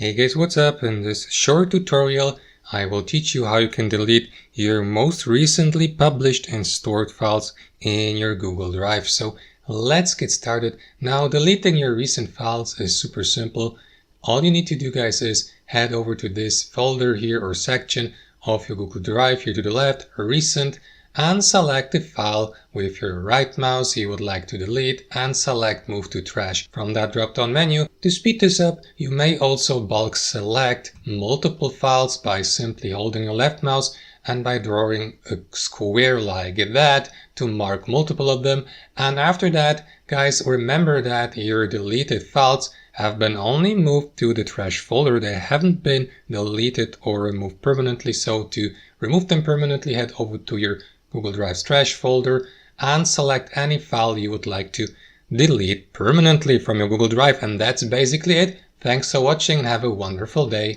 Hey guys, what's up? In this short tutorial, I will teach you how you can delete your most recently published and stored files in your Google Drive. So let's get started. Now, deleting your recent files is super simple. All you need to do, guys, is head over to this folder here or section of your Google Drive here to the left, recent, and select the file with your right mouse you would like to delete and select move to trash from that drop-down menu. To speed this up, you may also bulk select multiple files by simply holding your left mouse and by drawing a square like that to mark multiple of them. And after that, guys, remember that your deleted files have been only moved to the trash folder. They haven't been deleted or removed permanently. So to remove them permanently, head over to your Google Drive's trash folder and select any file you would like to delete permanently from your Google Drive. And that's basically it. Thanks for watching and have a wonderful day.